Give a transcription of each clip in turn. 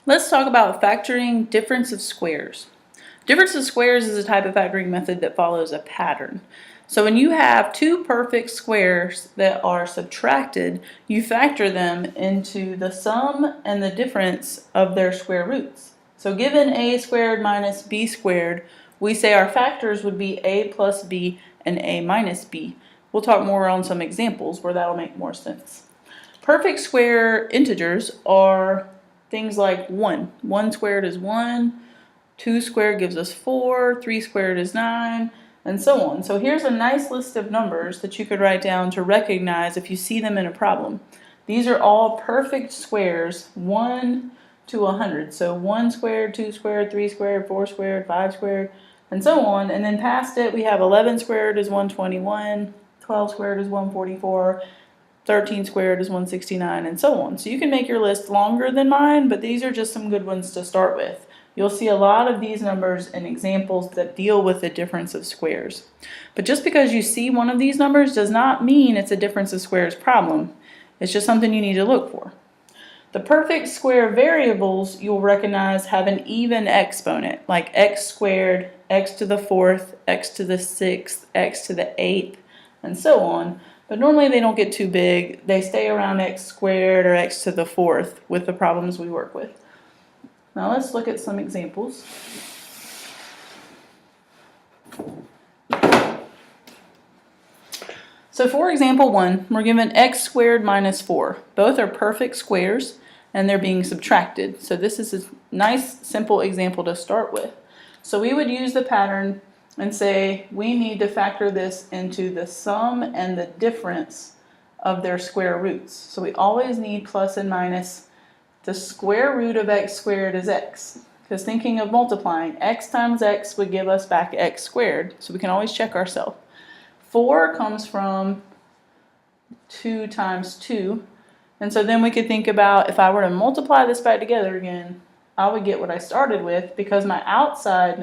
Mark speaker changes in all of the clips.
Speaker 1: Let's talk about factoring difference of squares. Difference of squares is a type of factoring method that follows a pattern. So when you have two perfect squares that are subtracted, you factor them into the sum and the difference of their square roots. So given a squared minus b squared, we say our factors would be a plus b and a minus b. We'll talk more on some examples where that'll make more sense. Perfect square integers are things like 1. 1 squared is 1, 2 squared gives us 4, 3 squared is 9, and so on. So here's a nice list of numbers that you could write down to recognize if you see them in a problem. These are all perfect squares, 1 to 100. So 1 squared, 2 squared, 3 squared, 4 squared, 5 squared, and so on. And then past it, we have 11 squared is 121, 12 squared is 144, 13 squared is 169, and so on. So you can make your list longer than mine, but these are just some good ones to start with. You'll see a lot of these numbers in examples that deal with the difference of squares. But just because you see one of these numbers does not mean it's a difference of squares problem. It's just something you need to look for. The perfect square variables you'll recognize have an even exponent, like x squared, x to the 4th, x to the 6th, x to the 8th, and so on. But normally they don't get too big. They stay around x squared or x to the 4th with the problems we work with. Now let's look at some examples. So for example 1, we're given x squared minus 4. Both are perfect squares and they're being subtracted. So this is a nice simple example to start with. So we would use the pattern and say we need to factor this into the sum and the difference of their square roots. So we always need plus and minus. The square root of x squared is x, because thinking of multiplying, x times x would give us back x squared, so we can always check ourselves. 4 comes from 2 times 2, and so then we could think about if I were to multiply this back together again, I would get what I started with, because my outside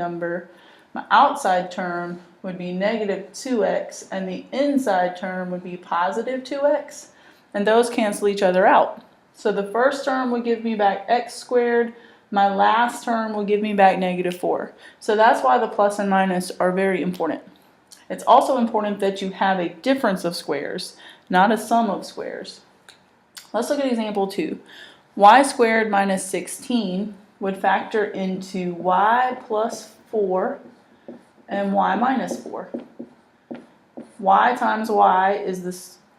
Speaker 1: term would be negative 2x, and the inside term would be positive 2x, and those cancel each other out. So the first term would give me back x squared, my last term will give me back negative 4. So that's why the plus and minus are very important. It's also important that you have a difference of squares, not a sum of squares. Let's look at example 2. Y squared minus 16 would factor into y plus 4 and y minus 4. Y times y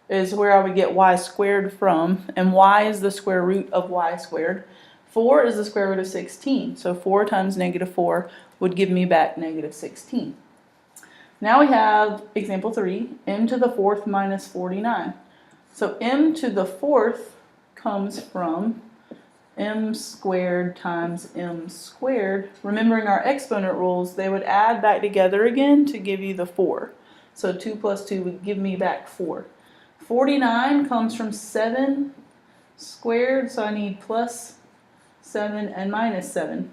Speaker 1: is where I would get y squared from, and y is the square root of y squared. 4 is the square root of 16, so 4 times negative 4 would give me back negative 16. Now we have example 3, m to the 4th minus 49. So m to the 4th comes from m squared times m squared. Remembering our exponent rules, they would add back together again to give you the 4. So 2 plus 2 would give me back 4. 49 comes from 7 squared, so I need plus 7 and minus 7.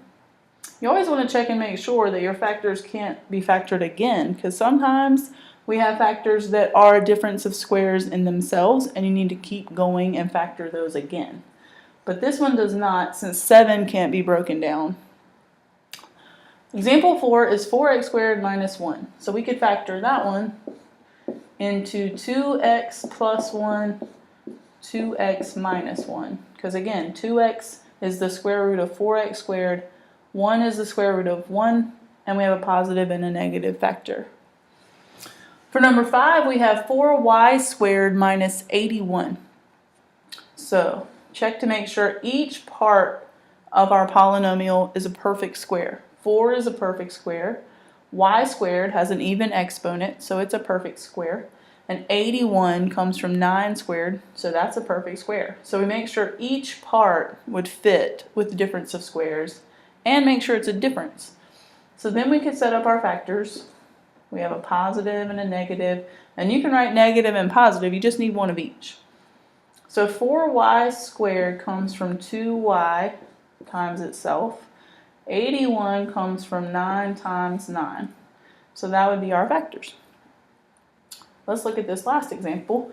Speaker 1: You always want to check and make sure that your factors can't be factored again, because sometimes we have factors that are a difference of squares in themselves, and you need to keep going and factor those again. But this one does not, since 7 can't be broken down. Example 4 is 4x squared minus 1. So we could factor that one into 2x plus 1, 2x minus 1. Because again, 2x is the square root of 4x squared, 1 is the square root of 1, and we have a positive and a negative factor. For number 5, we have 4y squared minus 81. So check to make sure each part of our polynomial is a perfect square. 4 is a perfect square. Y squared has an even exponent, so it's a perfect square. And 81 comes from 9 squared, so that's a perfect square. So we make sure each part would fit with the difference of squares and make sure it's a difference. So then we could set up our factors. We have a positive and a negative, and you can write negative and positive, you just need one of each. So 4y squared comes from 2y times itself. 81 comes from 9 times 9. So that would be our factors. Let's look at this last example.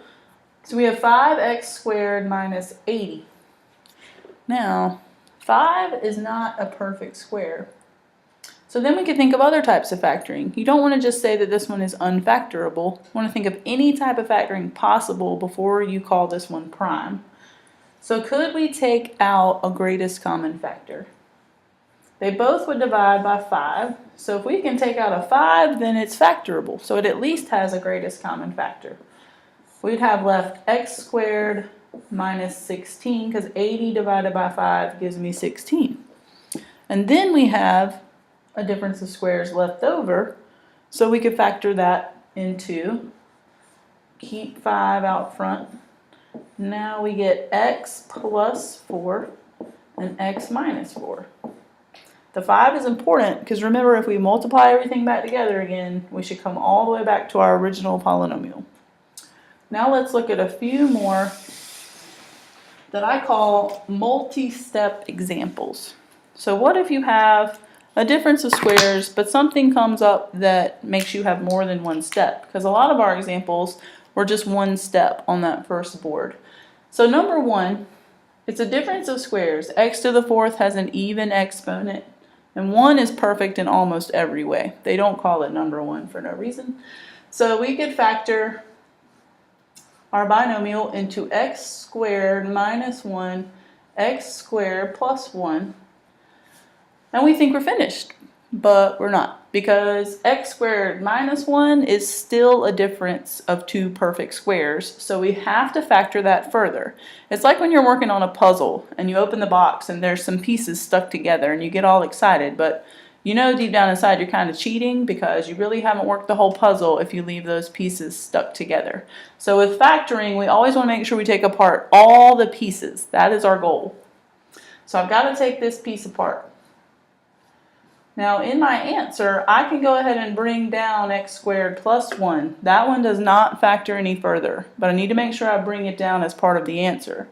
Speaker 1: So we have 5x squared minus 80. Now, 5 is not a perfect square. So then we can think of other types of factoring. You don't want to just say that this one is unfactorable. You want to think of any type of factoring possible before you call this one prime. So could we take out a greatest common factor? They both would divide by 5. So if we can take out a 5, then it's factorable. So it at least has a greatest common factor. We'd have left x squared minus 16, because 80 divided by 5 gives me 16. And then we have a difference of squares left over, so we could factor that into, keep 5 out front. Now we get x plus 4 and x minus 4. The 5 is important because remember, if we multiply everything back together again, we should come all the way back to our original polynomial. Now let's look at a few more that I call multi-step examples. So what if you have a difference of squares, but something comes up that makes you have more than one step? Because a lot of our examples were just one step on that first board. So number 1, it's a difference of squares. X to the 4th has an even exponent, and 1 is perfect in almost every way. They don't call it number 1 for no reason. So we could factor our binomial into x squared minus 1, x squared plus 1, and we think we're finished, but we're not, because x squared minus 1 is still a difference of two perfect squares, so we have to factor that further. It's like when you're working on a puzzle and you open the box and there's some pieces stuck together and you get all excited, but you know deep down inside you're kind of cheating because you really haven't worked the whole puzzle if you leave those pieces stuck together. So with factoring, we always want to make sure we take apart all the pieces. That is our goal. So I've got to take this piece apart. Now in my answer, I can go ahead and bring down x squared plus 1. That one does not factor any further, but I need to make sure I bring it down as part of the answer.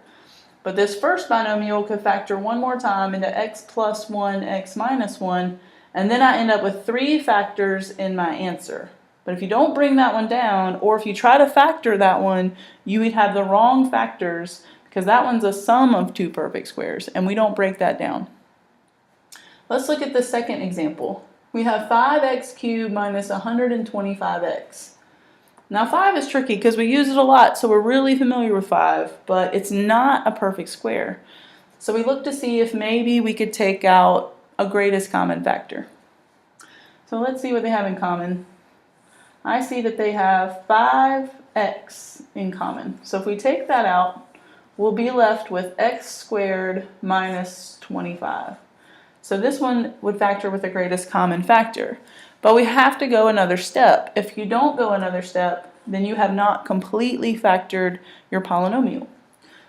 Speaker 1: But this first binomial could factor one more time into x plus 1, x minus 1, and then I end up with 3 factors in my answer. But if you don't bring that one down, or if you try to factor that one, you would have the wrong factors, because that one's a sum of two perfect squares, and we don't break that down. Let's look at the second example. We have 5x cubed minus 125x. Now 5 is tricky because we use it a lot, so we're really familiar with 5, but it's not a perfect square. So we look to see if maybe we could take out a greatest common factor. So let's see what they have in common. I see that they have 5x in common. So if we take that out, we'll be left with x squared minus 25. So this one would factor with the greatest common factor. But we have to go another step. If you don't go another step, then you have not completely factored your polynomial.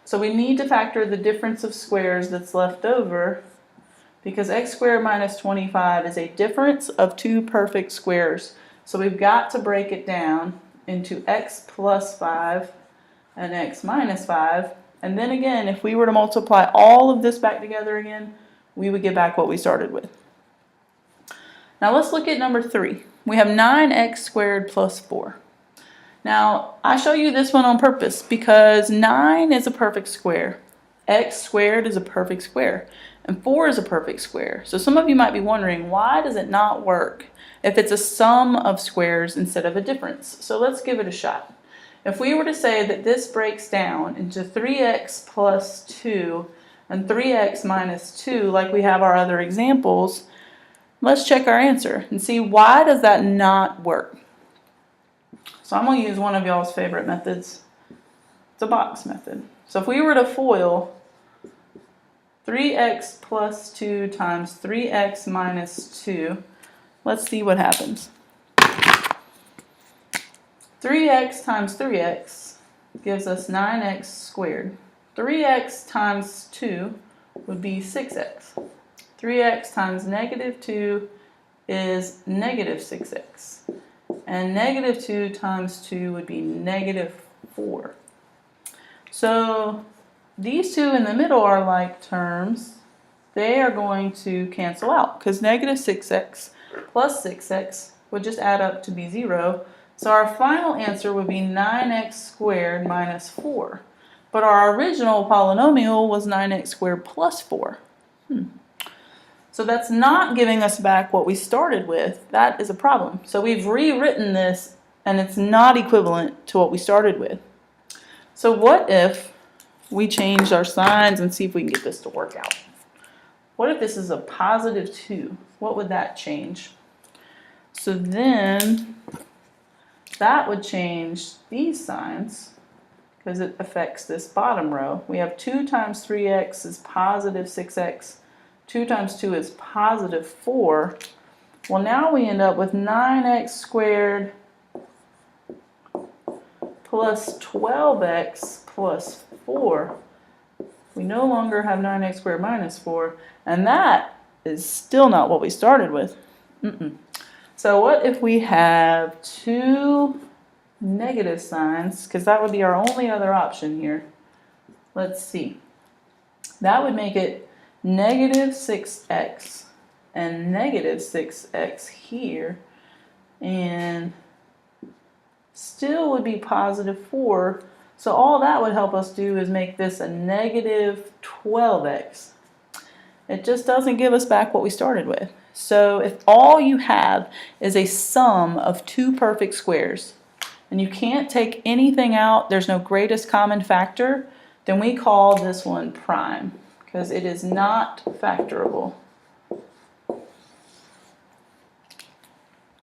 Speaker 1: So we need to factor the difference of squares that's left over, because x squared minus 25 is a difference of two perfect squares. So we've got to break it down into x plus 5 and x minus 5. And then again, if we were to multiply all of this back together again, we would get back what we started with. Now let's look at number 3. We have 9x squared plus 4. Now I show you this one on purpose because 9 is a perfect square, x squared is a perfect square, and 4 is a perfect square. So some of you might be wondering, why does it not work if it's a sum of squares instead of a difference? So let's give it a shot. If we were to say that this breaks down into 3x plus 2 and 3x minus 2 like we have our other examples, let's check our answer and see, why does that not work? So I'm going to use one of y'all's favorite methods. It's a box method. So if we were to FOIL 3x plus 2 times 3x minus 2, let's see what happens. 3x times 3x gives us 9x squared. 3x times 2 would be 6x. 3x times negative 2 is negative 6x. And negative 2 times 2 would be negative 4. So these two in the middle are like terms. They are going to cancel out because negative 6x plus 6x would just add up to be 0. So our final answer would be 9x squared minus 4. But our original polynomial was 9x squared plus 4. So that's not giving us back what we started with. That is a problem. So we've rewritten this and it's not equivalent to what we started with. So what if we change our signs and see if we can get this to work out? What if this is a positive 2? What would that change? So then that would change these signs because it affects this bottom row. We have 2 times 3x is positive 6x. 2 times 2 is positive 4. Well, now we end up with 9x squared plus 12x plus 4. We no longer have 9x squared minus 4, and that is still not what we started with. So what if we have 2 negative signs, because that would be our only other option here. Let's see. That would make it negative 6x and negative 6x here, and still would be positive 4. So all that would help us do is make this a negative 12x. It just doesn't give us back what we started with. So if all you have is a sum of 2 perfect squares, and you can't take anything out, there's no greatest common factor, then we call this one prime, because it is not factorable.